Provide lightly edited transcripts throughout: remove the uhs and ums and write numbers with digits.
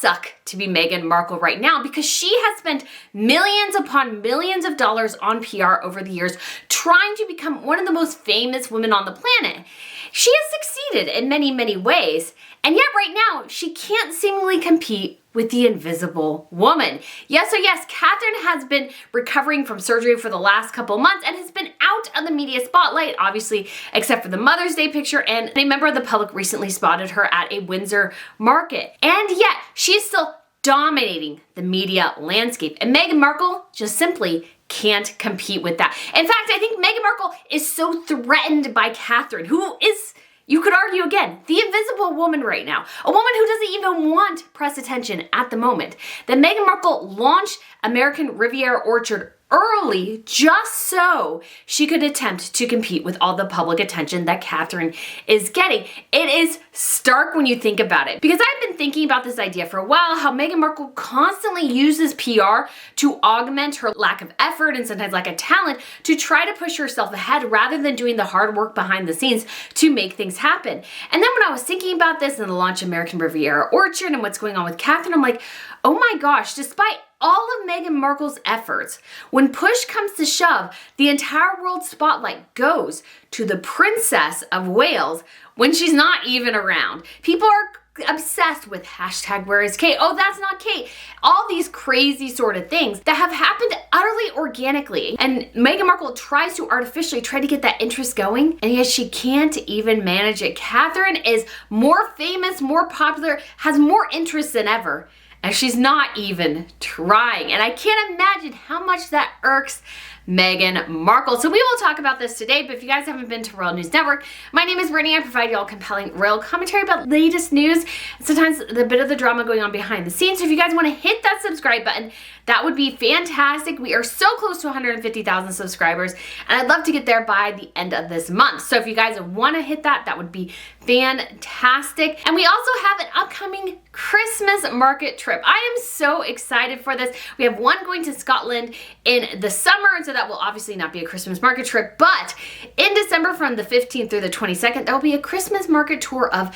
suck to be Meghan Markle right now because she has spent millions upon millions of dollars on PR over the years trying to become one of the most famous women on the planet. She has succeeded in many, many ways, and yet right now she can't seemingly compete with the invisible woman. Yes, so yes, Catherine has been recovering from surgery for the last couple months and has been out of the media spotlight, obviously, except for the Mother's Day picture, and a member of the public recently spotted her at a Windsor market. And yet, she is still dominating the media landscape. And Meghan Markle just simply can't compete with that. In fact, I think Meghan Markle is so threatened by Catherine, who is, you could argue again, the invisible woman right now. A woman who doesn't even want press attention at the moment. That Meghan Markle launched American Riviera Orchard early just so she could attempt to compete with all the public attention that Catherine is getting. It is stark when you think about it, because I've been thinking about this idea for a while, how Meghan Markle constantly uses PR to augment her lack of effort and sometimes lack of talent to try to push herself ahead rather than doing the hard work behind the scenes to make things happen. And then when I was thinking about this and the launch of American Riviera Orchard and what's going on with Catherine, I'm like, oh my gosh, despite all of Meghan Markle's efforts, when push comes to shove, the entire world spotlight goes to the Princess of Wales when she's not even around. People are obsessed with hashtag where is Kate? Oh, that's not Kate. All these crazy sort of things that have happened utterly organically. And Meghan Markle tries to artificially try to get that interest going, and yet she can't even manage it. Catherine is more famous, more popular, has more interest than ever, and she's not even trying. And I can't imagine how much that irks Meghan Markle. So we will talk about this today, but if you guys haven't been to Royal News Network, my name is Brittany. I provide you all compelling royal commentary about latest news, and sometimes the bit of the drama going on behind the scenes. So if you guys want to hit that subscribe button, that would be fantastic. We are so close to 150,000 subscribers, and I'd love to get there by the end of this month. So if you guys want to hit that, that would be fantastic. And we also have an upcoming Christmas market trip. I am so excited for this. We have one going to Scotland in the summer, and so that will obviously not be a Christmas market trip, but in December from the 15th through the 22nd, there will be a Christmas market tour of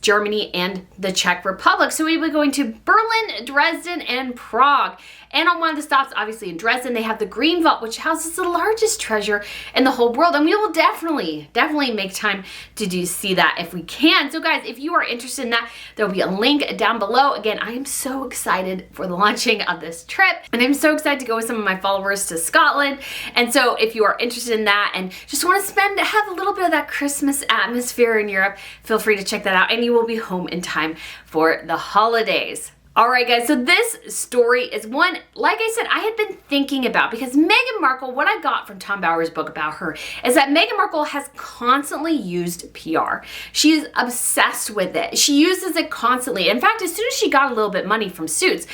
Germany and the Czech Republic. So we'll be going to Berlin, Dresden, and Prague. And on one of the stops, obviously in Dresden, they have the Green Vault, which houses the largest treasure in the whole world. And we will definitely make time to see that if we can. So guys, if you are interested in that, there will be a link down below. Again, I am so excited for the launching of this trip. And I'm so excited to go with some of my followers to Scotland. And so if you are interested in that and just want to have a little bit of that Christmas atmosphere in Europe, feel free to check that out. And you will be home in time for the holidays. All right, guys, so this story is one, like I said, I had been thinking about, because Meghan Markle, what I got from Tom Bower's book about her is that Meghan Markle has constantly used PR. She is obsessed with it. She uses it constantly. In fact, as soon as she got a little bit money from Suits,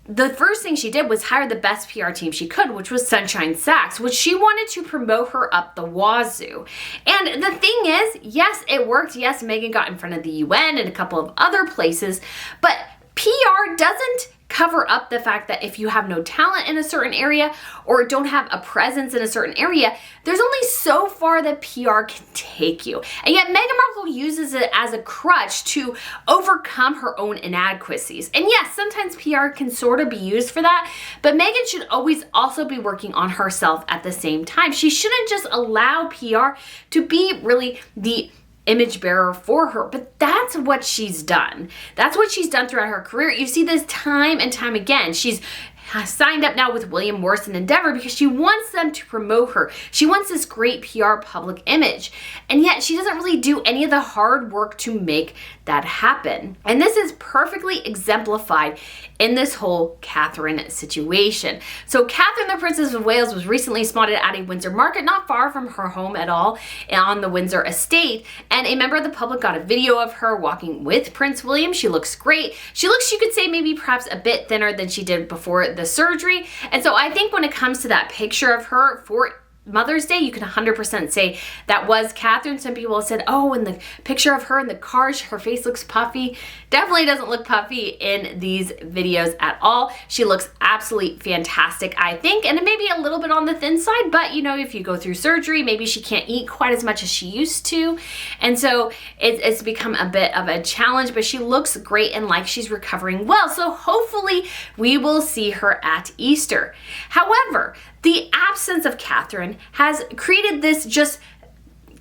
the first thing she did was hire the best PR team she could, which was Sunshine Sachs, which she wanted to promote her up the wazoo. And the thing is, yes, it worked. Yes, Meghan got in front of the UN and a couple of other places, but PR doesn't cover up the fact that if you have no talent in a certain area or don't have a presence in a certain area, there's only so far that PR can take you. And yet Meghan Markle uses it as a crutch to overcome her own inadequacies. And yes, sometimes PR can sort of be used for that, but Meghan should always also be working on herself at the same time. She shouldn't just allow PR to be really the image bearer for her, but that's what she's done. That's what she's done throughout her career. You see this time and time again. She's signed up now with William Morris and Endeavor because she wants them to promote her. She wants this great PR public image, and yet she doesn't really do any of the hard work to make that happen. And this is perfectly exemplified in this whole Catherine situation. So Catherine, the Princess of Wales, was recently spotted at a Windsor market, not far from her home at all, on the Windsor estate. And a member of the public got a video of her walking with Prince William. She looks great. She looks, you could say, maybe perhaps a bit thinner than she did before the surgery. And so I think when it comes to that picture of her for Mother's Day, you can 100% say that was Catherine. Some people have said, oh, in the picture of her in the car, her face looks puffy. Definitely doesn't look puffy in these videos at all. She looks absolutely fantastic, I think, and it may be a little bit on the thin side, but you know, if you go through surgery, maybe she can't eat quite as much as she used to, and so it's become a bit of a challenge, but she looks great and like she's recovering well, so hopefully we will see her at Easter. However, the absence of Catherine has created this just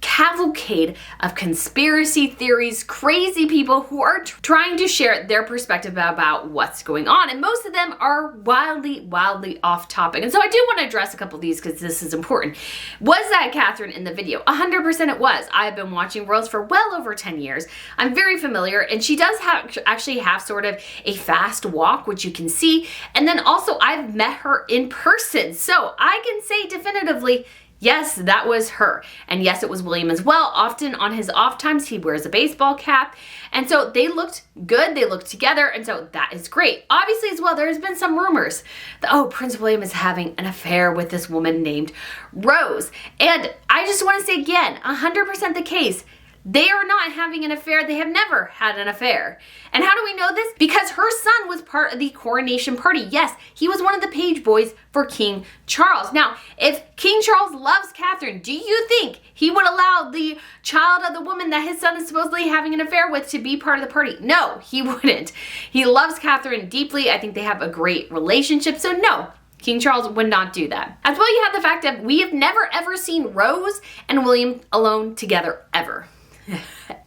cavalcade of conspiracy theories, crazy people who are trying to share their perspective about what's going on. And most of them are wildly off topic. And so I do want to address a couple of these because this is important. Was that Catherine in the video? 100% it was. I've been watching royals for well over 10 years. I'm very familiar, and she does actually have sort of a fast walk, which you can see. And then also I've met her in person. So I can say definitively, yes, that was her. And yes, it was William as well. Often on his off times, he wears a baseball cap. And so they looked good. They looked together. And so that is great. Obviously as well, there's been some rumors that, oh, Prince William is having an affair with this woman named Rose. And I just want to say again, 100% the case. They are not having an affair. They have never had an affair. And how do we know this? Because her son was part of the coronation party. Yes, he was one of the page boys for King Charles. Now, if King Charles loves Catherine, do you think he would allow the child of the woman that his son is supposedly having an affair with to be part of the party? No, he wouldn't. He loves Catherine deeply. I think they have a great relationship. So no, King Charles would not do that. As well, you have the fact that we have never ever seen Rose and William alone together ever.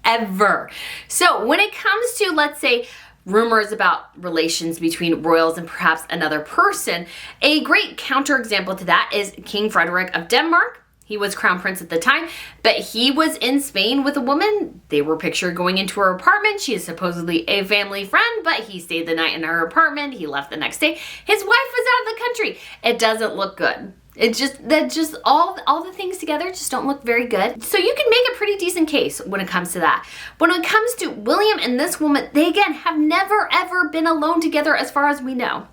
Ever. So when it comes to, let's say, rumors about relations between royals and perhaps another person, a great counterexample to that is King Frederick of Denmark. He was crown prince at the time, but he was in Spain with a woman. They were pictured going into her apartment. She is supposedly a family friend, but he stayed the night in her apartment. He left the next day. His wife was out of the country. It doesn't look good. It's just all the things together just don't look very good. So you can make a pretty decent case when it comes to that. But when it comes to William and this woman, they again have never ever been alone together as far as we know.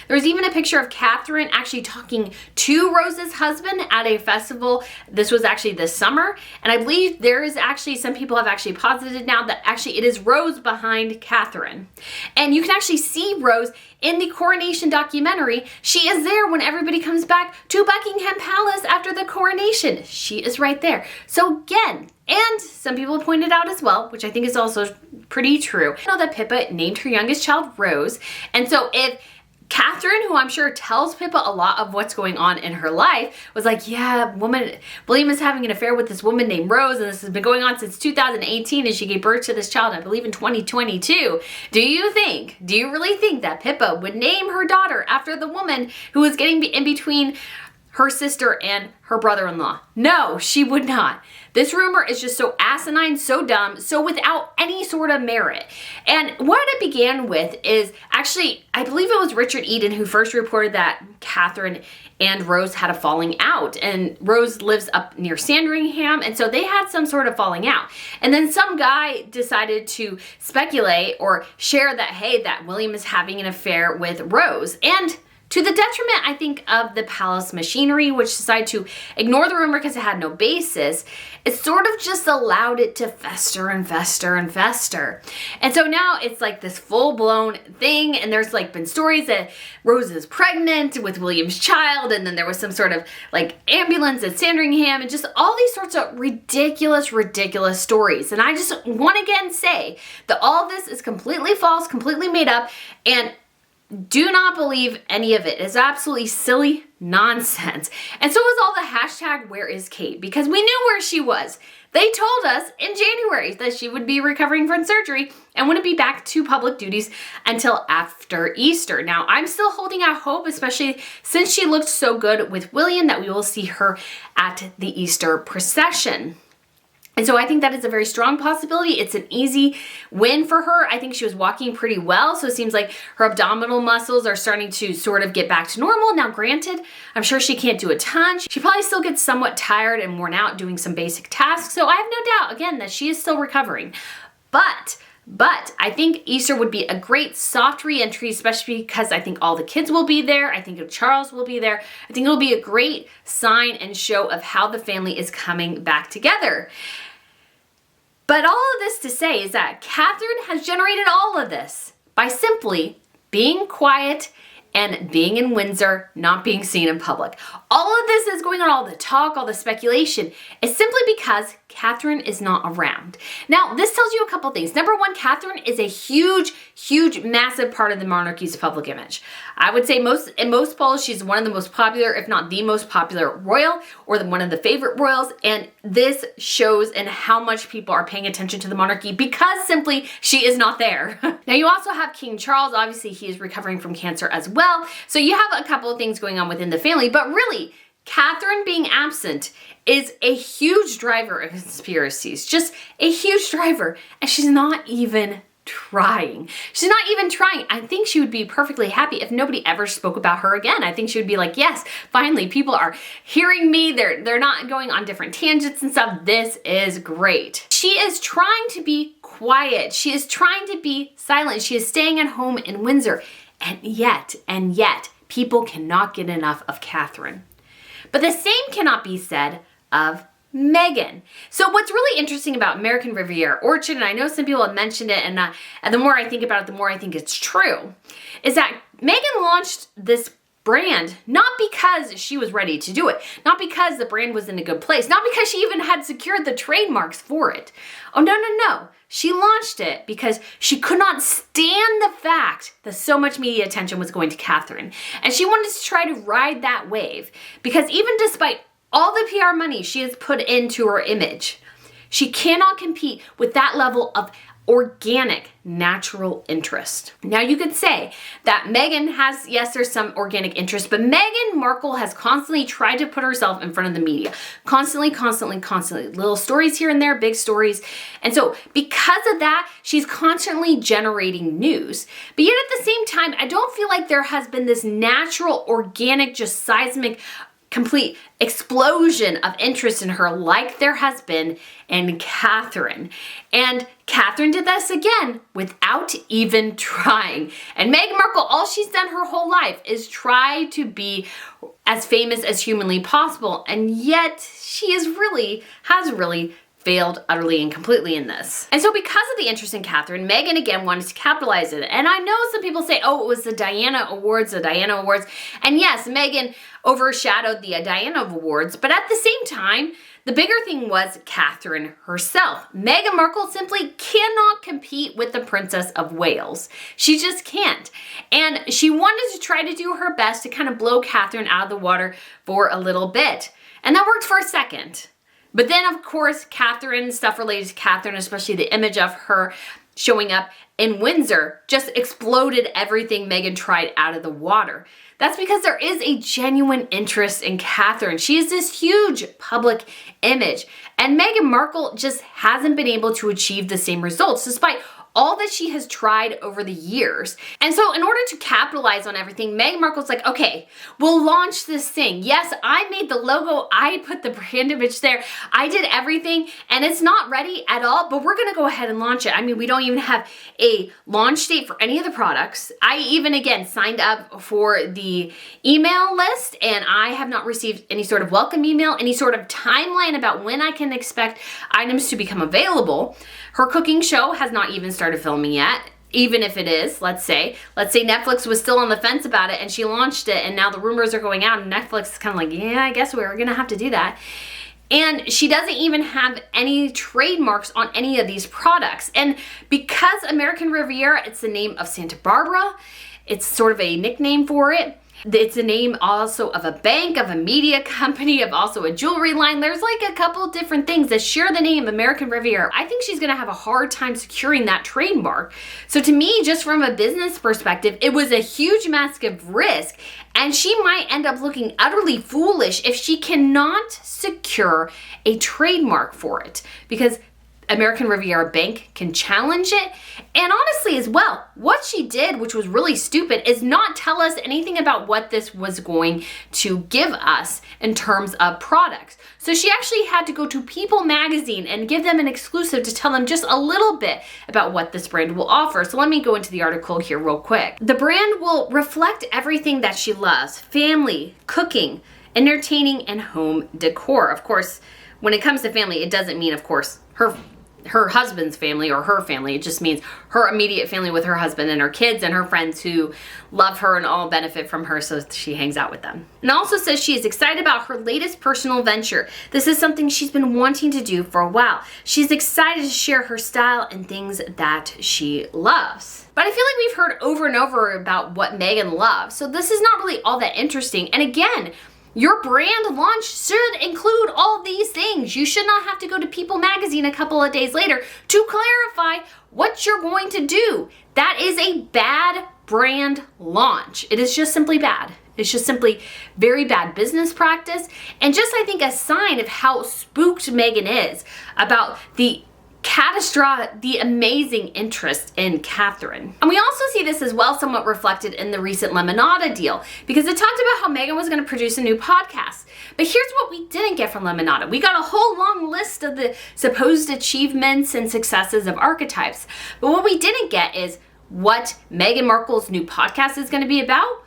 There's even a picture of Catherine actually talking to Rose's husband at a festival. This was actually this summer. And I believe there is actually, some people have actually posited now that actually it is Rose behind Catherine. And you can actually see Rose in the coronation documentary. She is there when everybody comes back to Buckingham Palace after the coronation. She is right there. So again, and some people have pointed out as well, which I think is also pretty true, you know that Pippa named her youngest child Rose. And so if Catherine, who I'm sure tells Pippa a lot of what's going on in her life, was like, yeah, William is having an affair with this woman named Rose, and this has been going on since 2018, and she gave birth to this child, I believe, in 2022. Do you really think that Pippa would name her daughter after the woman who was getting in between her sister and her brother-in-law? No, she would not. This rumor is just so asinine, so dumb, so without any sort of merit. And what it began with is actually, I believe it was Richard Eden who first reported that Catherine and Rose had a falling out. And Rose lives up near Sandringham, and so they had some sort of falling out. And then some guy decided to speculate or share that, hey, that William is having an affair with Rose. And to the detriment, I think, of the palace machinery, which decided to ignore the rumor because it had no basis, it sort of just allowed it to fester and fester and fester. And so now it's like this full-blown thing, and there's like been stories that Rose is pregnant with William's child, and then there was some sort of like ambulance at Sandringham, and just all these sorts of ridiculous stories. And I just want to again say that all this is completely false, completely made up, and do not believe any of it. It's absolutely silly nonsense. And so is all the hashtag where is Kate, because we knew where she was. They told us in January that she would be recovering from surgery and wouldn't be back to public duties until after Easter. Now, I'm still holding out hope, especially since she looked so good with William, that we will see her at the Easter procession. And so I think that is a very strong possibility. It's an easy win for her. I think she was walking pretty well, so it seems like her abdominal muscles are starting to sort of get back to normal. Now, granted, I'm sure she can't do a ton. She probably still gets somewhat tired and worn out doing some basic tasks, so I have no doubt, again, that she is still recovering. But But I think Easter would be a great soft re-entry, especially because I think all the kids will be there. I think Charles will be there. I think it'll be a great sign and show of how the family is coming back together. But all of this to say is that Catherine has generated all of this by simply being quiet and being in Windsor, not being seen in public. All of this is going on, all the talk, all the speculation, is simply because Catherine is not around. Now, this tells you a couple things. Number one, Catherine is a huge, massive part of the monarchy's public image. I would say in most polls, she's one of the most popular, if not the most popular royal, or one of the favorite royals, and this shows in how much people are paying attention to the monarchy because simply she is not there. Now, you also have King Charles. Obviously, he is recovering from cancer as well, so you have a couple of things going on within the family, but really, Catherine being absent is a huge driver of conspiracies, just a huge driver, and she's not even trying. She's not even trying. I think she would be perfectly happy if nobody ever spoke about her again. I think she would be like, yes, finally, people are hearing me. They're not going on different tangents and stuff. This is great. She is trying to be quiet. She is trying to be silent. She is staying at home in Windsor, and yet, people cannot get enough of Catherine. But the same cannot be said of Meghan. So what's really interesting about American Riviera Orchard, and I know some people have mentioned it, and the more I think about it, the more I think it's true, is that Meghan launched this brand not because she was ready to do it, not because the brand was in a good place, not because she even had secured the trademarks for it. Oh, no. She launched it because she could not stand the fact that so much media attention was going to Catherine. And she wanted to try to ride that wave because even despite all the PR money she has put into her image, she cannot compete with that level of organic, natural interest. Now you could say that Meghan has, yes, there's some organic interest, but Meghan Markle has constantly tried to put herself in front of the media. Constantly. Little stories here and there, big stories. And so because of that, she's constantly generating news. But yet at the same time, I don't feel like there has been this natural, organic, just seismic complete explosion of interest in her like there has been in Catherine. And Catherine did this again without even trying. And Meghan Markle, all she's done her whole life is try to be as famous as humanly possible. And yet she has really failed utterly and completely in this. And so because of the interest in Catherine, Meghan again wanted to capitalize it. And I know some people say, oh, it was the Diana Awards. And yes, Meghan overshadowed the Diana Awards, but at the same time, the bigger thing was Catherine herself. Meghan Markle simply cannot compete with the Princess of Wales. She just can't. And she wanted to try to do her best to kind of blow Catherine out of the water for a little bit. And that worked for a second. But then, of course, Catherine, stuff related to Catherine, especially the image of her showing up in Windsor, just exploded everything Meghan tried out of the water. That's because there is a genuine interest in Catherine. She is this huge public image. And Meghan Markle just hasn't been able to achieve the same results, despite all that she has tried over the years. And so in order to capitalize on everything, Meghan Markle's like, okay, we'll launch this thing. Yes, I made the logo, I put the brand image there, I did everything, and it's not ready at all, but we're gonna go ahead and launch it. I mean, we don't even have a launch date for any of the products. I even, again, signed up for the email list, and I have not received any sort of welcome email, any sort of timeline about when I can expect items to become available. Her cooking show has not even started filming yet. Even if it is, let's say Netflix was still on the fence about it and she launched it and now the rumors are going out and Netflix is kind of like, yeah, I guess we're gonna have to do that. And she doesn't even have any trademarks on any of these products. And because American Riviera, it's the name of Santa Barbara, it's sort of a nickname for it. It's a name also of a bank, of a media company, of also a jewelry line. There's like a couple different things that share the name American Riviera. I think she's gonna have a hard time securing that trademark. So to me, just from a business perspective, it was a huge, massive risk. And she might end up looking utterly foolish if she cannot secure a trademark for it. Because American Riviera Bank can challenge it. And honestly as well, what she did, which was really stupid, is not tell us anything about what this was going to give us in terms of products. So she actually had to go to People magazine and give them an exclusive to tell them just a little bit about what this brand will offer. So let me go into the article here real quick. The brand will reflect everything that she loves: family, cooking, entertaining, and home decor. Of course, when it comes to family, it doesn't mean, of course, her husband's family or her family. It just means her immediate family with her husband and her kids and her friends who love her and all benefit from her, so she hangs out with them. And also says she is excited about her latest personal venture. This is something she's been wanting to do for a while. She's excited to share her style and things that she loves. But I feel like we've heard over and over about what Meghan loves, so this is not really all that interesting. And again, your brand launch should include all these things. You should not have to go to People magazine a couple of days later to clarify what you're going to do. That is a bad brand launch. It is just simply bad. It's just simply very bad business practice, and just, I think, a sign of how spooked Meghan is about the amazing interest in Catherine. And we also see this as well somewhat reflected in the recent Lemonada deal, because it talked about how Meghan was going to produce a new podcast. But here's what we didn't get from Lemonada. We got a whole long list of the supposed achievements and successes of archetypes. But what we didn't get is what Meghan Markle's new podcast is going to be about,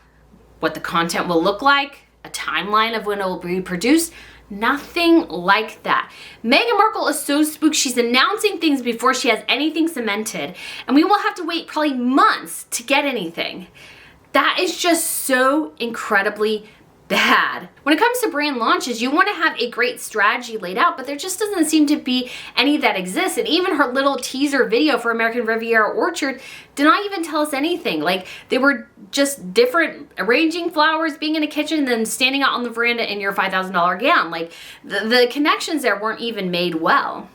what the content will look like, a timeline of when it will be produced. Nothing like that. Meghan Markle is so spooked. She's announcing things before she has anything cemented, and we will have to wait probably months to get anything. That is just so incredibly bad. When it comes to brand launches, you want to have a great strategy laid out, but there just doesn't seem to be any that exists. And even her little teaser video for American Riviera Orchard did not even tell us anything. Like, they were just different, arranging flowers, being in a kitchen, and then standing out on the veranda in your $5,000 gown. Like, the connections there weren't even made well.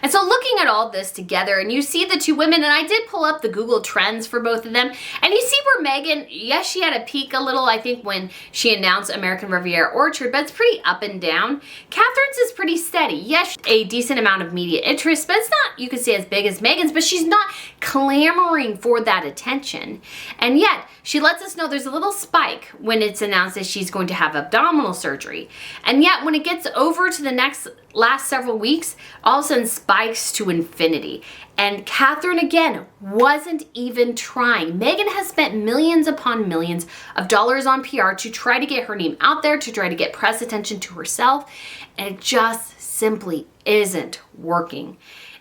And so looking at all this together, and you see the two women, and I did pull up the Google Trends for both of them, and you see where Meghan, yes, she had a peak a little, I think, when she announced American Riviera Orchard, but it's pretty up and down. Catherine's is pretty steady. Yes, a decent amount of media interest, but it's not, you could say, as big as Meghan's, but she's not clamoring for that attention. And yet, she lets us know there's a little spike when it's announced that she's going to have abdominal surgery. And yet, when it gets over to the last several weeks, all of a sudden spikes to infinity. And Catherine, again, wasn't even trying. Meghan has spent millions upon millions of dollars on PR to try to get her name out there, to try to get press attention to herself, and it just simply isn't working.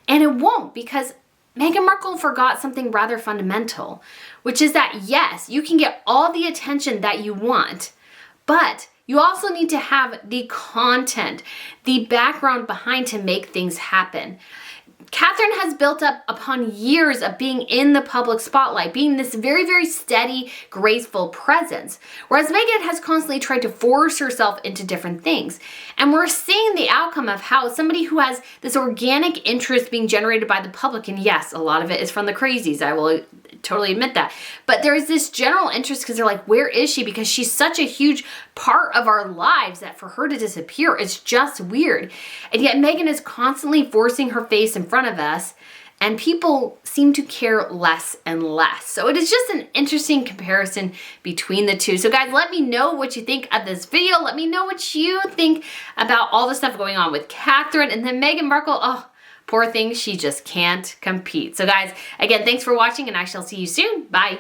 And it won't, because Meghan Markle forgot something rather fundamental, which is that, yes, you can get all the attention that you want, but you also need to have the content, the background behind to make things happen. Catherine has built up upon years of being in the public spotlight, being this very, very steady, graceful presence, whereas Meghan has constantly tried to force herself into different things. And we're seeing the outcome of how somebody who has this organic interest being generated by the public, and yes, a lot of it is from the crazies, I will totally admit that, but there is this general interest because they're like, where is she? Because she's such a huge part of our lives that for her to disappear is just weird. And yet Meghan is constantly forcing her face in front of us, and people seem to care less and less. So it is just an interesting comparison between the two. So guys, let me know what you think of this video. Let me know what you think about all the stuff going on with Catherine, and then Meghan Markle. Oh, poor thing, she just can't compete. So guys, again, thanks for watching, and I shall see you soon. Bye.